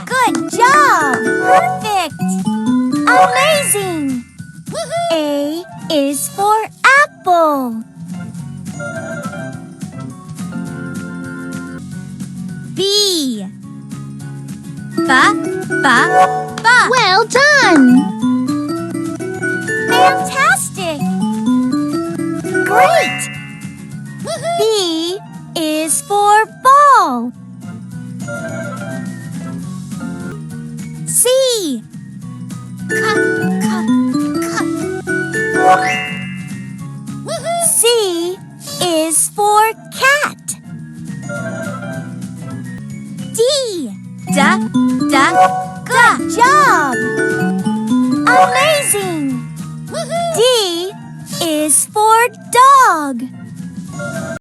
Good job! Perfect! Amazing! A is for apple. B. Ba. Well done! Fantastic! Great! B is for ball. C. C is for cat. D. Good job! Amazing! D is for dog.